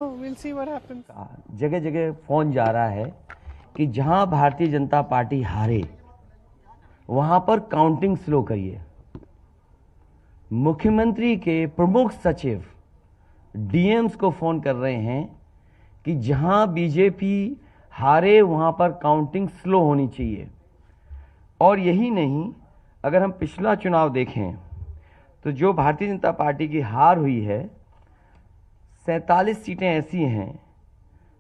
We'll see what happens. जगह जगह phone जा रहा है कि जहां भारतीय जनता पार्टी हारे वहां पर काउंटिंग स्लो करिए। मुख्यमंत्री के प्रमुख सचिव डीएम्स को फोन कर रहे हैं कि जहां बीजेपी हारे वहां पर काउंटिंग स्लो होनी चाहिए। और यही नहीं, अगर हम पिछला चुनाव देखें तो जो भारतीय जनता पार्टी की हार हुई है 47 सीटें ऐसी हैं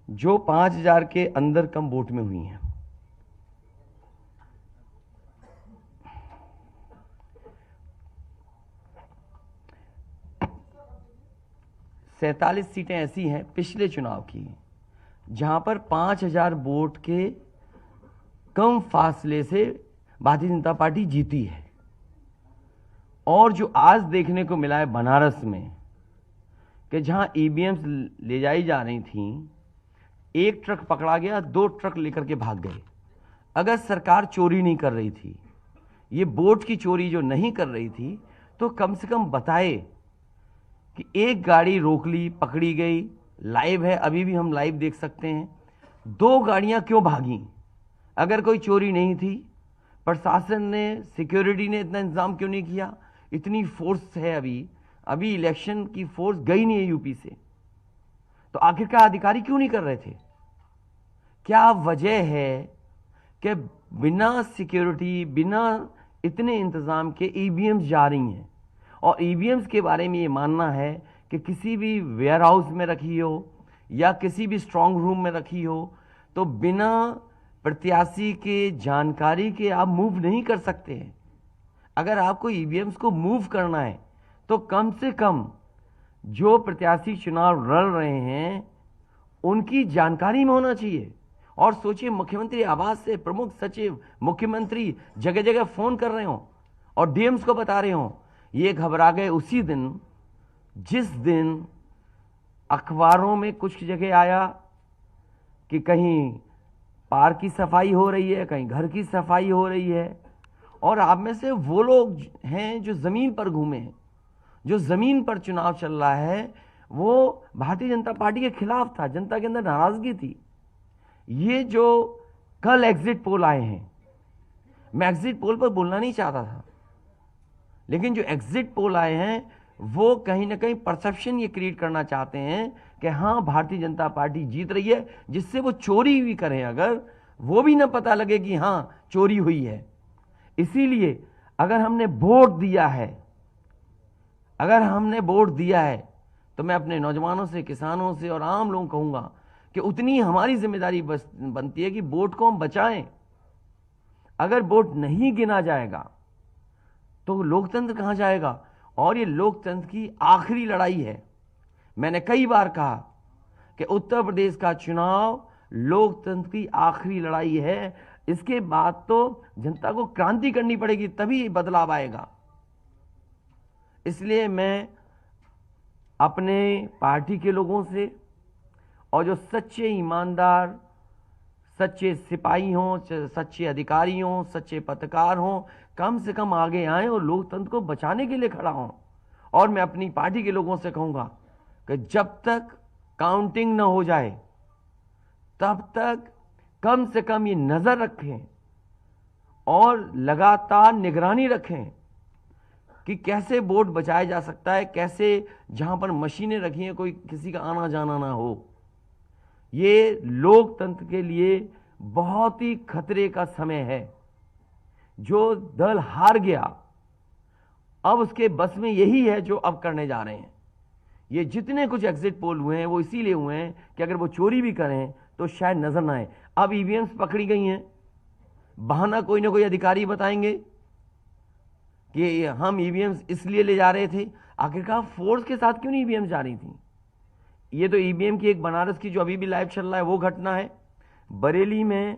जो 5000 के अंदर कम वोट में हुई हैं। सैंतालीस सीटें ऐसी हैं पिछले चुनाव की जहां पर 5000 वोट के कम फासले से भारतीय जनता पार्टी जीती है। और जो आज देखने को मिला है बनारस में कि जहां ईवीएम्स ले जाई जा रही थी, एक ट्रक पकड़ा गया, 2 ट्रक लेकर के भाग गए। अगर सरकार चोरी नहीं कर रही थी, ये वोट की चोरी जो नहीं कर रही थी, तो कम से कम बताए कि एक गाड़ी रोक ली, पकड़ी गई, लाइव है, अभी भी हम लाइव देख सकते हैं। 2 गाड़ियां क्यों भागी? अगर कोई चोरी नहीं थी, प्रशासन ने, सिक्योरिटी ने इतना इंतजाम क्यों नहीं किया? इतनी फोर्स है, अभी इलेक्शन की फोर्स गई नहीं है यूपी से, तो आखिरकार अधिकारी क्यों नहीं कर रहे थे? क्या वजह है कि बिना सिक्योरिटी, बिना इतने इंतजाम के ईवीएम्स जा रही हैं? और ईवीएम्स के बारे में ये मानना है कि किसी भी वेयर हाउस में रखी हो या किसी भी स्ट्रांग रूम में रखी हो, तो बिना प्रत्याशी के जानकारी के आप मूव नहीं कर सकते हैं। अगर आपको ईवीएम्स को मूव करना है तो कम से कम जो प्रत्याशी चुनाव लड़ रहे हैं उनकी जानकारी में होना चाहिए। और सोचिए, मुख्यमंत्री आवास से प्रमुख सचिव, मुख्यमंत्री जगह जगह फोन कर रहे हो और डीएम्स को बता रहे हो। ये घबरा गए उसी दिन जिस दिन अखबारों में कुछ जगह आया कि कहीं पार्क की सफाई हो रही है, कहीं घर की सफाई हो रही है। और आप में से वो लोग हैं जो जमीन पर घूमे हैं, जो जमीन पर चुनाव चल रहा है, वो भारतीय जनता पार्टी के खिलाफ था, जनता के अंदर नाराजगी थी। ये जो कल एग्जिट पोल आए हैं, मैं एग्जिट पोल पर बोलना नहीं चाहता था, लेकिन जो एग्जिट पोल आए हैं वो कहीं ना कहीं परसेप्शन ये क्रिएट करना चाहते हैं कि हाँ, भारतीय जनता पार्टी जीत रही है, जिससे वो चोरी भी करें अगर, वो भी ना पता लगे कि हाँ चोरी हुई है। इसीलिए अगर हमने वोट दिया है तो मैं अपने नौजवानों से, किसानों से और आम लोगों को कहूंगा कि उतनी हमारी जिम्मेदारी बनती है कि वोट को हम बचाएं। अगर वोट नहीं गिना जाएगा तो लोकतंत्र कहां जाएगा? और ये लोकतंत्र की आखिरी लड़ाई है। मैंने कई बार कहा कि उत्तर प्रदेश का चुनाव लोकतंत्र की आखिरी लड़ाई है। इसके बाद तो जनता को क्रांति करनी पड़ेगी, तभी बदलाव आएगा। इसलिए मैं अपने पार्टी के लोगों से और जो सच्चे ईमानदार, सच्चे सिपाही हों, सच्चे अधिकारी हों, सच्चे पत्रकार हों, कम से कम आगे आए और लोकतंत्र को बचाने के लिए खड़ा हों। और मैं अपनी पार्टी के लोगों से कहूंगा कि जब तक काउंटिंग न हो जाए तब तक कम से कम ये नजर रखें और लगातार निगरानी रखें कि कैसे वोट बचाया जा सकता है, कैसे जहां पर मशीनें रखी हैं कोई किसी का आना जाना ना हो। ये लोकतंत्र के लिए बहुत ही खतरे का समय है। जो दल हार गया, अब उसके बस में यही है जो अब करने जा रहे हैं। ये जितने कुछ एग्जिट पोल हुए हैं वो इसीलिए हुए हैं कि अगर वो चोरी भी करें तो शायद नजर ना आए। अब ईवीएम्स पकड़ी गई हैं, बहाना कोई ना कोई अधिकारी बताएंगे कि हम ईवीएम्स इसलिए ले जा रहे थे। आखिरकार फोर्स के साथ क्यों नहीं ईवीएम्स जा रही थी? ये तो ईवीएम की एक बनारस की जो अभी भी लाइव चल रहा है वो घटना है। बरेली में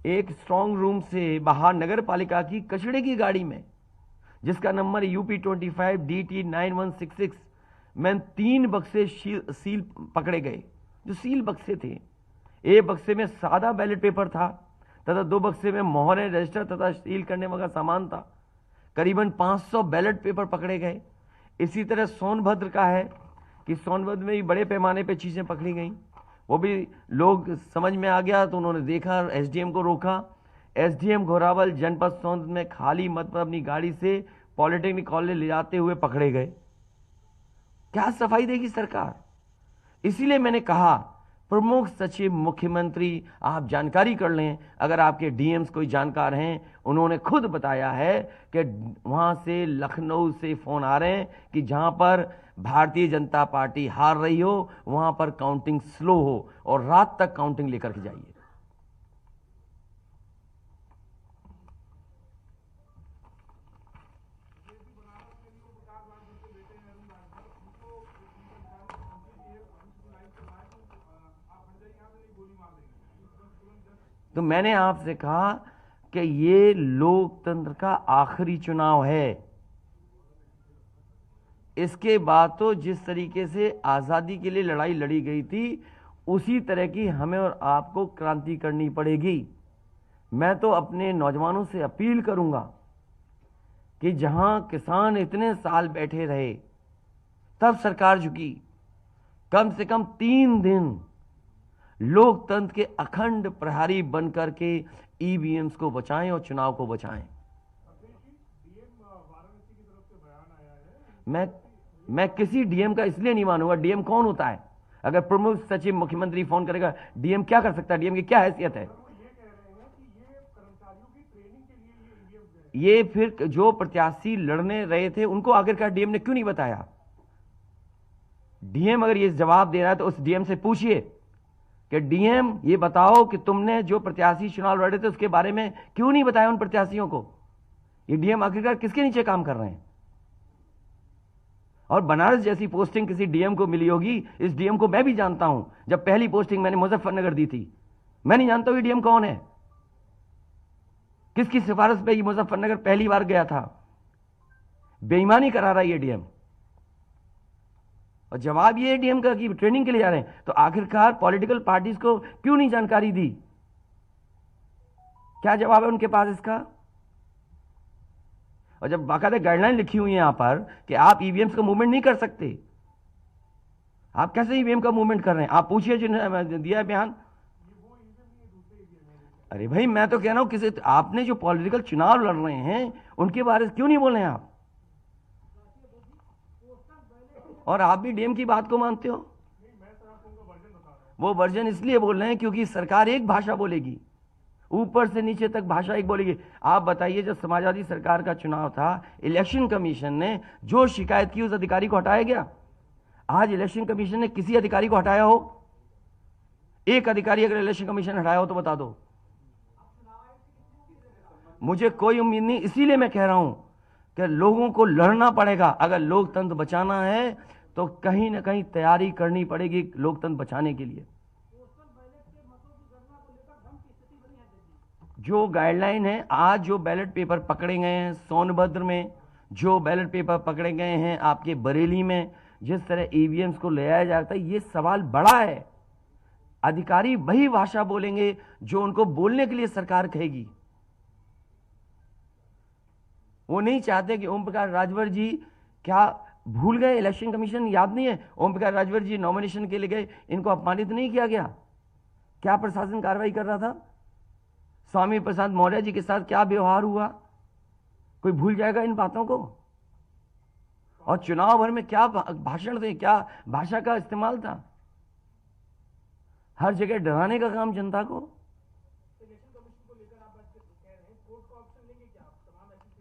एक स्ट्रांग रूम से बाहर नगर पालिका की कचड़े की गाड़ी में, जिसका नंबर UP25 DT 9166 में 3 बक्से सील पकड़े गए, जो सील बक्से थे। एक बक्से में सादा बैलेट पेपर था तथा 2 बक्से में मोहरें, रजिस्टर तथा सील करने वाला सामान था। करीबन 500 बैलेट पेपर पकड़े गए। इसी तरह सोनभद्र का है कि सोनभद्र में भी बड़े पैमाने पे चीजें पकड़ी गई, वो भी लोग समझ में आ गया तो उन्होंने देखा, एसडीएम को रोका। एसडीएम घोरावल जनपद सोनभद्र में खाली मत पर अपनी गाड़ी से पॉलिटेक्निक कॉलेज ले जाते हुए पकड़े गए। क्या सफाई देगी सरकार? इसीलिए मैंने कहा प्रमुख सचिव मुख्यमंत्री आप जानकारी कर लें, अगर आपके डीएम्स कोई जानकार हैं, उन्होंने खुद बताया है कि वहां से लखनऊ से फोन आ रहे हैं कि जहां पर भारतीय जनता पार्टी हार रही हो वहां पर काउंटिंग स्लो हो और रात तक काउंटिंग लेकर के जाइए। तो मैंने आपसे कहा कि ये लोकतंत्र का आखिरी चुनाव है। इसके बाद तो जिस तरीके से आजादी के लिए लड़ाई लड़ी गई थी उसी तरह की हमें और आपको क्रांति करनी पड़ेगी। मैं तो अपने नौजवानों से अपील करूंगा कि जहां किसान इतने साल बैठे रहे तब सरकार झुकी, कम से कम 3 दिन लोकतंत्र के अखंड प्रहरी बनकर के ईवीएम्स को बचाएं और चुनाव को बचाएं। मैं किसी डीएम का इसलिए नहीं मानूंगा। डीएम कौन होता है? अगर प्रमुख सचिव मुख्यमंत्री फोन करेगा, डीएम क्या कर सकता है? डीएम की क्या हैसियत है? ये फिर जो प्रत्याशी लड़ने रहे थे उनको आखिरकार डीएम ने क्यों नहीं बताया? डीएम अगर ये जवाब दे रहा है तो उस डीएम से पूछिए कि डीएम ये बताओ कि तुमने जो प्रत्याशी चुनाव लड़े थे उसके बारे में क्यों नहीं बताया उन प्रत्याशियों को? ये डीएम आखिरकार किसके नीचे काम कर रहे हैं? और बनारस जैसी पोस्टिंग किसी डीएम को मिली होगी, इस डीएम को मैं भी जानता हूं। जब पहली पोस्टिंग मैंने मुजफ्फरनगर दी थी, मैं नहीं जानता हूं ये डीएम कौन है, किसकी सिफारिश पे ये मुजफ्फरनगर पहली बार गया था। बेईमानी करा रहा है ये डीएम। और जवाब ये डीएम का कि ट्रेनिंग के लिए जा रहे हैं। तो आखिरकार पॉलिटिकल पार्टीज को क्यों नहीं जानकारी दी? क्या जवाब है उनके पास इसका? और जब बाकायदा गाइडलाइन लिखी हुई है यहां पर कि आप ईवीएम्स का मूवमेंट नहीं कर सकते, आप कैसे ईवीएम का मूवमेंट कर रहे हैं? आप पूछिए जिन्होंने दिया है बयान। अरे भाई मैं तो कह रहा हूं किसी आपने जो पॉलिटिकल चुनाव लड़ रहे हैं उनके बारे में क्यों नहीं बोल रहे हैं आप? और आप भी डीएम की बात को मानते हो। वो वर्जन इसलिए बोल रहे हैं क्योंकि सरकार एक भाषा बोलेगी, ऊपर से नीचे तक भाषा एक बोलेगी। आप बताइए जब समाजवादी सरकार का चुनाव था, इलेक्शन कमीशन ने जो शिकायत की उस अधिकारी को हटाया गया? आज इलेक्शन कमीशन ने किसी अधिकारी को हटाया हो? एक अधिकारी अगर इलेक्शन कमीशन हटाया हो तो बता दो। मुझे कोई उम्मीद नहीं, इसीलिए मैं कह रहा हूं कि लोगों को लड़ना पड़ेगा। अगर लोकतंत्र बचाना है तो कहीं ना कहीं तैयारी करनी पड़ेगी लोकतंत्र बचाने के लिए। जो गाइडलाइन है, आज जो बैलेट पेपर पकड़े गए हैं सोनभद्र में, जो बैलेट पेपर पकड़े गए हैं आपके बरेली में, जिस तरह ईवीएम्स को ले आया जाता है, ये सवाल बड़ा है। अधिकारी वही भाषा बोलेंगे जो उनको बोलने के लिए सरकार कहेगी। वो नहीं चाहते कि ओम प्रकाश राजभर जी, क्या भूल गए? इलेक्शन कमीशन याद नहीं है? ओम प्रकाश राजभर जी नॉमिनेशन के लिए गए, इनको अपमानित नहीं किया गया? क्या प्रशासन कार्रवाई कर रहा था? स्वामी प्रसाद मौर्य जी के साथ क्या व्यवहार हुआ? कोई भूल जाएगा इन बातों को? और चुनाव भर में क्या भाषण थे, क्या भाषा का इस्तेमाल था? हर जगह डराने का काम जनता को।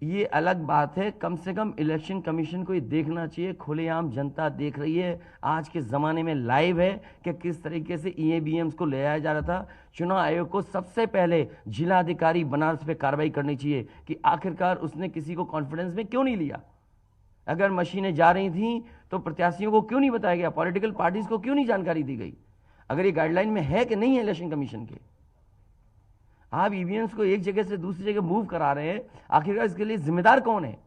ये अलग बात है, कम से कम इलेक्शन कमीशन को ये देखना चाहिए, खुलेआम जनता देख रही है, आज के ज़माने में लाइव है कि किस तरीके से ईवीएम्स को ले आया जा रहा था। चुनाव आयोग को सबसे पहले जिलाधिकारी बनारस पे कार्रवाई करनी चाहिए कि आखिरकार उसने किसी को कॉन्फिडेंस में क्यों नहीं लिया। अगर मशीनें जा रही थी तो प्रत्याशियों को क्यों नहीं बताया गया? पॉलिटिकल पार्टीज को क्यों नहीं जानकारी दी गई? अगर ये गाइडलाइन में है कि नहीं है इलेक्शन कमीशन के, आप ईवीएम्स को एक जगह से दूसरी जगह मूव करा रहे हैं, आखिरकार इसके लिए जिम्मेदार कौन है?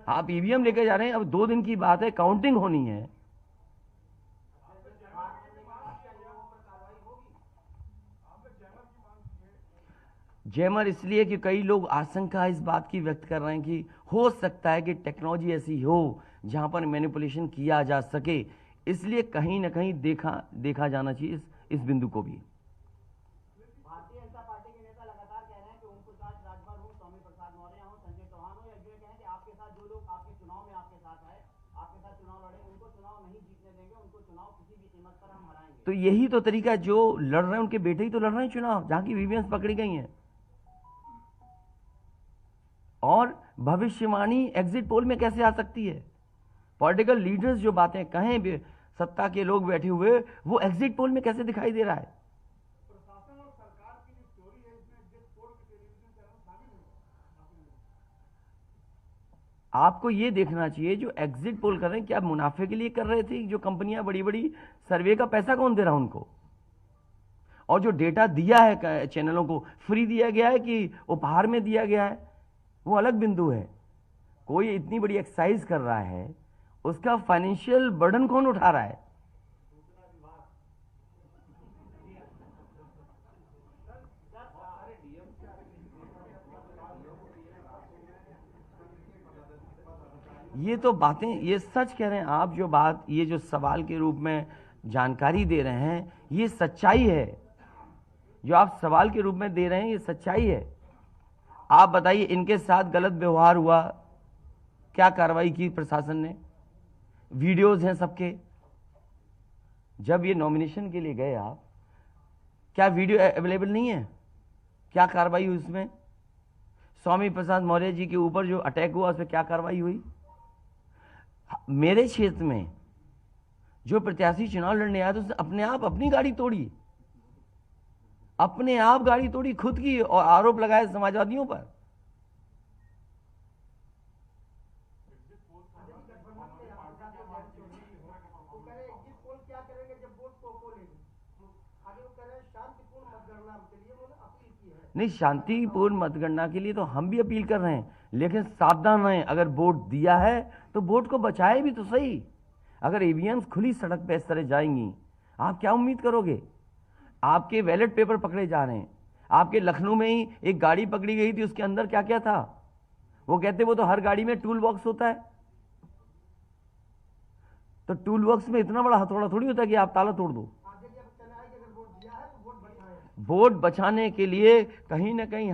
आप ईवीएम लेकर जा रहे हैं, अब 2 दिन की बात है, काउंटिंग होनी है। जैमर इसलिए कि कई लोग आशंका इस बात की व्यक्त कर रहे हैं कि हो सकता है कि टेक्नोलॉजी ऐसी हो जहां पर मैनिपुलेशन किया जा सके, इसलिए कहीं ना कहीं देखा जाना चाहिए इस बिंदु को भी। भारतीय जनता पार्टी के नेता लगातार कह रहे हैं कि ओम प्रकाश राजभर हो, स्वामी प्रसाद मौर्य हो, संजय चौहान हो, या ये कहें कि आपके साथ जो लोग आपके चुनाव में आपके साथ आए, आपके साथ चुनाव लड़े, उनको चुनाव नहीं जीतने देंगे, उनको चुनाव किसी भी कीमत पर हम हराएंगे। तो यही तो तरीका है, जो लड़ रहे हैं उनके बेटे ही तो लड़ रहे हैं चुनाव, जहां की वीवीएम पकड़ी गई हैं। और भविष्यवाणी एग्जिट पोल में कैसे आ सकती है? पॉलिटिकल लीडर्स जो बातें कहें, सत्ता के लोग बैठे हुए, वो एग्जिट पोल में कैसे दिखाई दे रहा है? प्रशासन और सरकार की जो चोरी है इसमें एग्जिट पोल के टेलीविजन चैनल शामिल है। आपको ये देखना चाहिए, जो एग्जिट पोल कर रहे हैं क्या मुनाफे के लिए कर रहे थे? जो कंपनियां बड़ी बड़ी, सर्वे का पैसा कौन दे रहा है उनको? और जो डेटा दिया है चैनलों को, फ्री दिया गया है कि उपहार में दिया गया है, वो अलग बिंदु है। कोई इतनी बड़ी एक्सरसाइज कर रहा है, उसका फाइनेंशियल बर्डन कौन उठा रहा है? ये तो बातें, ये सच कह रहे हैं आप। जो बात, ये जो सवाल के रूप में जानकारी दे रहे हैं, ये सच्चाई है। जो आप सवाल के रूप में दे रहे हैं, ये सच्चाई है। आप बताइए, इनके साथ गलत व्यवहार हुआ, क्या कार्रवाई की प्रशासन ने? वीडियोज हैं सबके। जब ये नॉमिनेशन के लिए गए आप, क्या वीडियो अवेलेबल नहीं है? क्या कार्रवाई हुई उसमें? स्वामी प्रसाद मौर्य जी के ऊपर जो अटैक हुआ, उस पर क्या कार्रवाई हुई? मेरे क्षेत्र में जो प्रत्याशी चुनाव लड़ने आया, तो उसने अपने आप अपनी गाड़ी तोड़ी, अपने आप गाड़ी तोड़ी खुद की, और आरोप लगाए समाजवादियों पर। नहीं, शांतिपूर्ण मतगणना के लिए तो हम भी अपील कर रहे हैं, लेकिन सावधान रहें। अगर वोट दिया है तो वोट को बचाए भी तो सही। अगर ईवीएम्स खुली सड़क पे इस तरह जाएंगी, आप क्या उम्मीद करोगे? आपके बैलेट पेपर पकड़े जा रहे हैं। आपके लखनऊ में ही एक गाड़ी पकड़ी गई थी, उसके अंदर क्या क्या था? वो कहते वो तो हर गाड़ी में टूल बॉक्स होता है। तो टूल बॉक्स में इतना बड़ा हथौड़ा थोड़ी होता है कि आप ताला तोड़ दो। वोट बचाने के लिए कहीं ना कहीं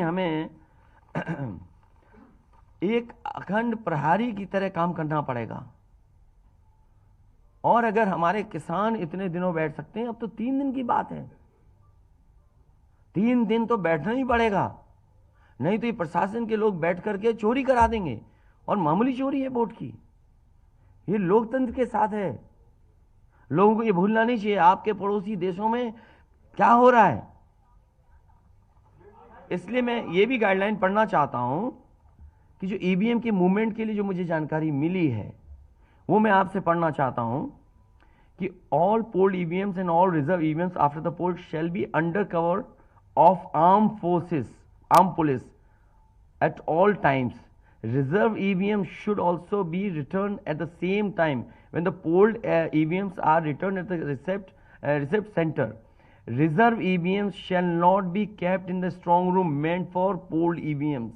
हमें एक अखंड प्रहरी की तरह काम करना पड़ेगा। और अगर हमारे किसान इतने दिनों बैठ सकते हैं, अब तो 3 दिन की बात है, 3 दिन तो बैठना ही पड़ेगा, नहीं तो ये प्रशासन के लोग बैठ करके चोरी करा देंगे। और मामूली चोरी है वोट की, ये लोकतंत्र के साथ है। लोगों को ये भूलना नहीं चाहिए आपके पड़ोसी देशों में क्या हो रहा है। इसलिए मैं ये भी गाइडलाइन पढ़ना चाहता हूं कि जो ईवीएम के मूवमेंट के लिए जो मुझे जानकारी मिली है, वो मैं आपसे पढ़ना चाहता हूं कि all polled EVMs and all reserve EVMs after the poll shall be under cover of arm forces, arm police at all times. Reserve EVMs should also be returned at the same time when the polled EVMs are returned at the receipt center. Reserve EVMs shall not be kept in the strong room meant for polled EVMs.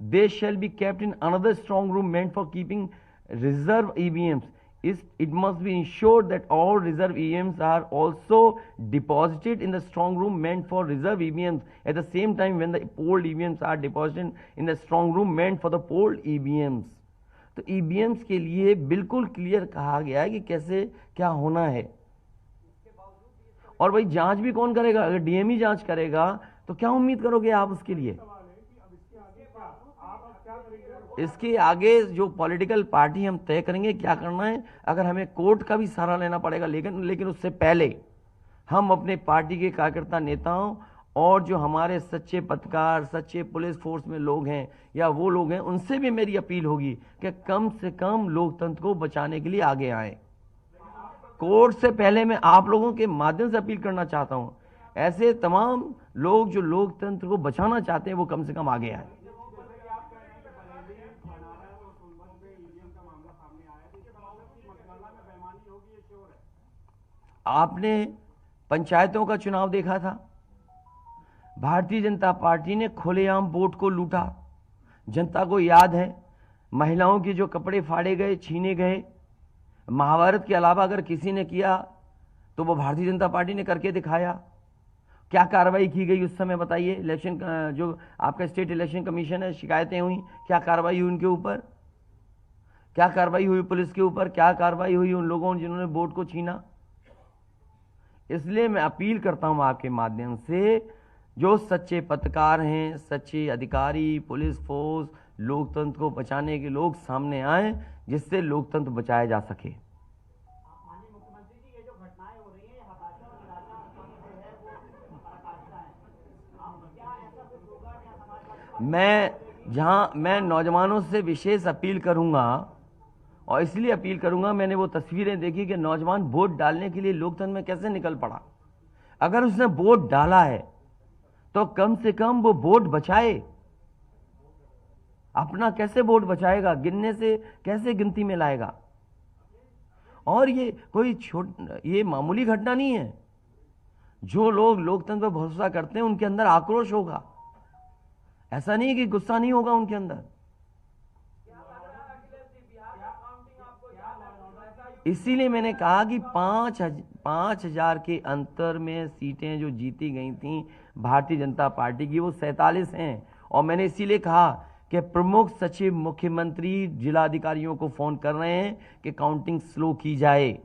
They shall be kept in another strong room meant for keeping reserve EVMs. It must be ensured that all reserve EVMs are also deposited in the strong room meant for reserve EVMs at the same time when the polled EVMs are deposited in the strong room meant for the polled EVMs. तो EVMs के लिए बिल्कुल clear कहा गया है कि कैसे क्या होना है। और भाई जांच भी कौन करेगा? अगर डीएमई जांच करेगा तो क्या उम्मीद करोगे आप उसके लिए? इसके आगे जो पॉलिटिकल पार्टी हम तय करेंगे क्या करना है। अगर हमें कोर्ट का भी सहारा लेना पड़ेगा, लेकिन उससे पहले हम अपने पार्टी के कार्यकर्ता, नेताओं और जो हमारे सच्चे पत्रकार, सच्चे पुलिस फोर्स में लोग हैं या वो लोग हैं, उनसे भी मेरी अपील होगी कि कम से कम लोकतंत्र को बचाने के लिए आगे आए। कोर्ट से पहले मैं आप लोगों के माध्यम से अपील करना चाहता हूं, ऐसे तमाम लोग जो लोकतंत्र को बचाना चाहते हैं, वो कम से कम आगे आए। आपने पंचायतों का चुनाव देखा था, भारतीय जनता पार्टी ने खुलेआम वोट को लूटा। जनता को याद है महिलाओं के जो कपड़े फाड़े गए, छीने गए, महाभारत के अलावा अगर किसी ने किया तो वो भारतीय जनता पार्टी ने करके दिखाया। क्या कार्रवाई की गई उस समय बताइए? इलेक्शन जो आपका स्टेट इलेक्शन कमीशन है, शिकायतें हुई, क्या कार्रवाई हुई उनके ऊपर? क्या कार्रवाई हुई पुलिस के ऊपर? क्या कार्रवाई हुई उन लोगों जिन्होंने वोट को छीना? इसलिए मैं अपील करता हूं आपके माध्यम से, जो सच्चे पत्रकार हैं, सच्चे अधिकारी, पुलिस फोर्स, लोकतंत्र को बचाने के लोग सामने आए, जिससे लोकतंत्र बचाया जा सके। माननीय मुख्यमंत्री जी, ये जो घटनाएं हो रही हैं, हताशा और निराशा जो है वो पराकाष्ठा है। क्या ऐसा कुछ होगा क्या समाजवादी मैं नौजवानों से विशेष अपील करूंगा, और इसलिए अपील करूंगा, मैंने वो तस्वीरें देखी कि नौजवान वोट डालने के लिए लोकतंत्र में कैसे निकल पड़ा। अगर उसने वोट डाला है तो कम से कम वो वोट बचाए। अपना कैसे वोट बचाएगा? गिनने से कैसे गिनती में लाएगा? और ये कोई ये मामूली घटना नहीं है। जो लोग लोकतंत्र पर भरोसा करते हैं उनके अंदर आक्रोश होगा, ऐसा नहीं कि गुस्सा नहीं होगा उनके अंदर। इसीलिए मैंने कहा कि 5,000 के अंतर में सीटें जो जीती गई थी भारतीय जनता पार्टी की, वो 47 हैं। और मैंने इसीलिए कहा कि प्रमुख सचिव, मुख्यमंत्री, जिलाधिकारियों को फोन कर रहे हैं कि काउंटिंग स्लो की जाए।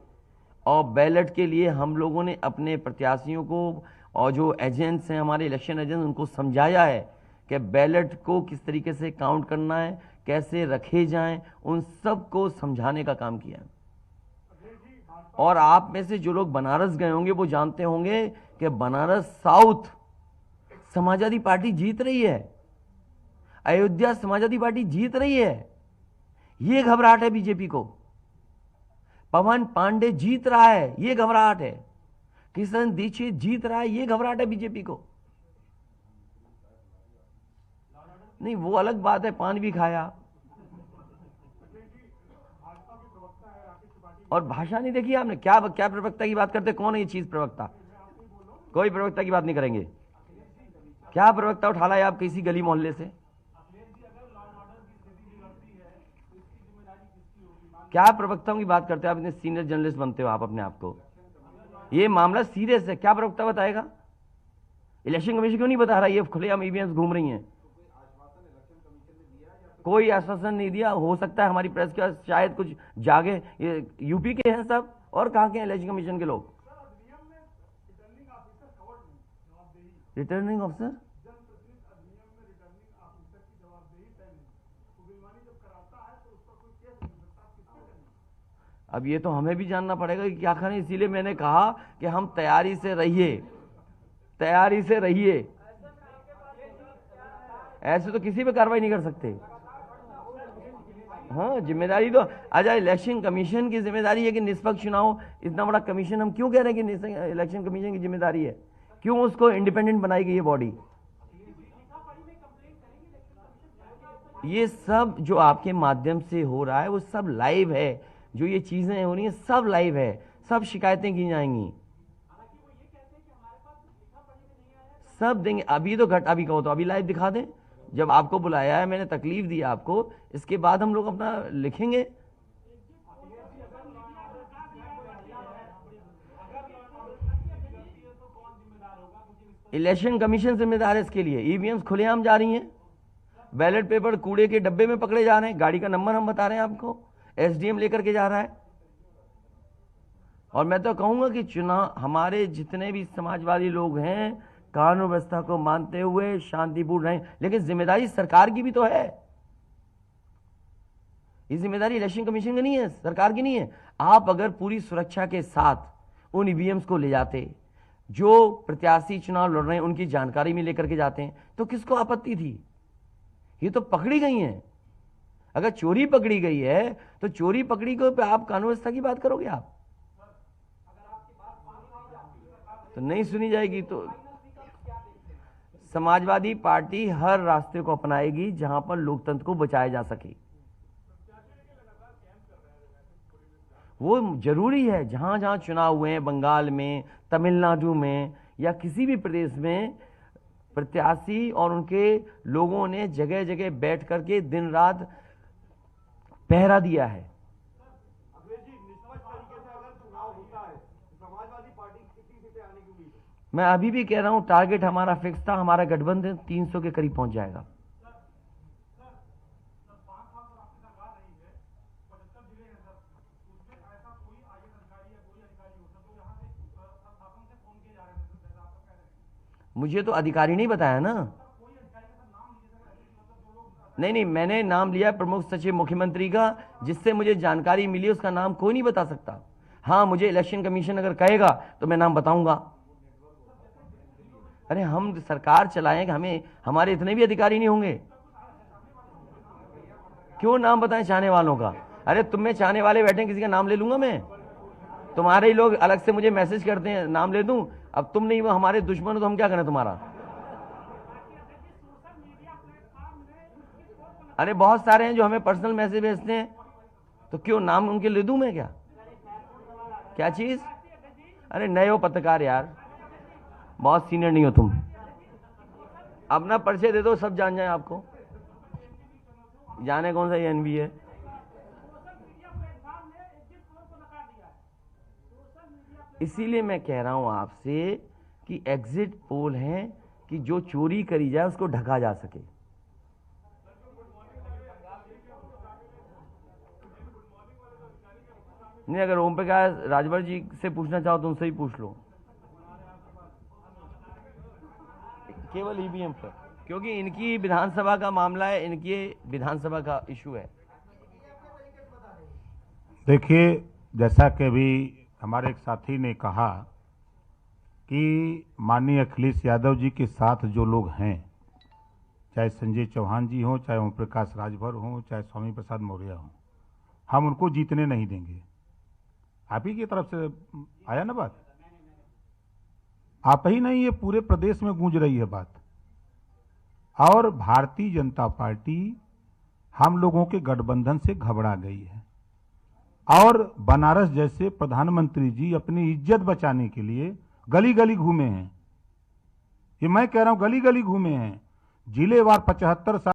और बैलेट के लिए हम लोगों ने अपने प्रत्याशियों को और जो एजेंट्स हैं हमारे इलेक्शन एजेंट्स, उनको समझाया है कि बैलेट को किस तरीके से काउंट करना है, कैसे रखे जाएं, उन सब को समझाने का काम किया। और आप में से जो लोग बनारस गए होंगे वो जानते होंगे कि बनारस साउथ समाजवादी पार्टी जीत रही है, अयोध्या समाजवादी पार्टी जीत रही है। ये घबराहट है बीजेपी को। पवन पांडे जीत रहा है, ये घबराहट है। किशन दीक्षित जीत रहा है, ये घबराहट है बीजेपी को। नहीं, वो अलग बात है, पान भी खाया। और भाषा नहीं देखी आपने? क्या क्या प्रवक्ता की बात करते? कौन है ये चीज प्रवक्ता? कोई प्रवक्ता की बात नहीं करेंगे। क्या प्रवक्ता उठा लाए आप किसी गली मोहल्ले से? क्या प्रवक्ताओं की बात करते हो आप? इतने सीनियर जर्नलिस्ट बनते हो आप अपने आप को। ये मामला सीरियस है, क्या प्रवक्ता बताएगा? इलेक्शन कमीशन क्यों नहीं बता रहा? ये खुलेआम ईवीएम्स घूम रही हैं। कोई आश्वासन नहीं दिया। हो सकता है हमारी प्रेस का शायद कुछ जागे। ये यूपी के हैं सब, और कहां के हैं इलेक्शन कमीशन के लोग? रिटर्निंग ऑफिसर अब ये तो हमें भी जानना पड़ेगा कि क्या करें। इसीलिए मैंने कहा कि हम तैयारी से रहिए, तैयारी से रहिए। ऐसे तो किसी पे कार्रवाई नहीं कर सकते। हाँ, जिम्मेदारी तो अच्छा इलेक्शन कमीशन की जिम्मेदारी है कि निष्पक्ष चुनाव। इतना बड़ा कमीशन हम क्यों कह रहे हैं कि इलेक्शन कमीशन की जिम्मेदारी है? क्यों उसको इंडिपेंडेंट बनाई गई ये बॉडी? ये सब जो आपके माध्यम से हो रहा है वो सब लाइव है। जो ये चीजें हो रही हैं सब लाइव है, सब शिकायतें की जाएंगी, सब देंगे। अभी तो अभी कहो तो अभी लाइव दिखा दें। जब आपको बुलाया है, मैंने तकलीफ दी आपको, इसके बाद हम लोग अपना लिखेंगे। इलेक्शन कमीशन जिम्मेदार है इसके लिए। ईवीएम्स खुलेआम जा रही हैं, बैलेट पेपर कूड़े के डब्बे में पकड़े जा रहे हैं, गाड़ी का नंबर हम बता रहे हैं आपको, एसडीएम लेकर के जा रहा है। और मैं तो कहूंगा कि चुनाव हमारे जितने भी समाजवादी लोग हैं कानून व्यवस्था को मानते हुए शांतिपूर्ण रहें, लेकिन जिम्मेदारी सरकार की भी तो है। ये जिम्मेदारी इलेक्शन कमीशन की नहीं है, सरकार की नहीं है। आप अगर पूरी सुरक्षा के साथ उन ईवीएम्स को ले जाते, जो प्रत्याशी चुनाव लड़ रहे हैं उनकी जानकारी में लेकर के जाते हैं, तो किसको आपत्ति थी? ये तो पकड़ी गई हैं। अगर चोरी पकड़ी गई है तो चोरी पकड़ी को पे आप कानून व्यवस्था की बात करोगे? आप तो नहीं सुनी जाएगी। तो समाजवादी पार्टी हर रास्ते को अपनाएगी जहां पर लोकतंत्र को बचाया जा सके। वो जरूरी है। जहां जहां चुनाव हुए हैं, बंगाल में, तमिलनाडु में या किसी भी प्रदेश में, प्रत्याशी और उनके लोगों ने जगह जगह बैठ करके दिन रात पहरा दिया है। अखिलेश जी, निष्पक्ष तरीके से अगर चुनाव होता है तो समाजवादी पार्टी कितनी सीटें आने की उम्मीद है? मैं अभी भी कह रहा हूं, टारगेट हमारा फिक्स था, हमारा गठबंधन 300 के करीब पहुंच जाएगा। मुझे तो अधिकारी नहीं बताया ना। नहीं, मैंने नाम लिया प्रमुख सचिव मुख्यमंत्री का, जिससे मुझे जानकारी मिली, उसका नाम कोई नहीं बता सकता। हाँ, मुझे इलेक्शन कमीशन अगर कहेगा तो मैं नाम बताऊंगा। अरे हम सरकार चलाएं, हमें हमारे इतने भी अधिकारी नहीं होंगे? क्यों नाम बताएं चाहने वालों का? अरे तुम में चाहने वाले बैठे, किसी का नाम ले लूंगा मैं? तुम्हारे ही लोग अलग से मुझे मैसेज करते हैं, नाम ले दूं? अब तुम नहीं, वो हमारे दुश्मन हो तो हम क्या करें तुम्हारा? अरे बहुत सारे हैं जो हमें पर्सनल मैसेज भेजते हैं, तो क्यों नाम उनके ले दूं मैं? क्या चीज? अरे नए हो पत्रकार यार, बहुत सीनियर नहीं हो तुम। अपना परिचय दे दो, सब जान जाए आपको। जाने कौन सा एनबी है? इसीलिए मैं कह रहा हूं आपसे कि एग्जिट पोल है कि जो चोरी करी जाए उसको ढका जा सके। नहीं, अगर ओम प्रकाश राजभर जी से पूछना चाहो तो उनसे ही पूछ लो, केवल ईवीएम पर, क्योंकि इनकी विधानसभा का मामला है, इनकी विधानसभा का इशू है। देखिए, जैसा कि अभी हमारे एक साथी ने कहा कि माननीय अखिलेश यादव जी के साथ जो लोग हैं, चाहे संजय चौहान जी हों, चाहे ओम प्रकाश राजभर हों, चाहे स्वामी प्रसाद मौर्य हों, हम उनको जीतने नहीं देंगे। आप ही की तरफ से आया ना बात? आप ही नहीं, ये पूरे प्रदेश में गूंज रही है बात। और भारतीय जनता पार्टी हम लोगों के गठबंधन से घबरा गई है और बनारस जैसे प्रधानमंत्री जी अपनी इज्जत बचाने के लिए गली गली घूमे हैं। ये मैं कह रहा हूं, गली गली घूमे हैं, जिलेवार 75 साल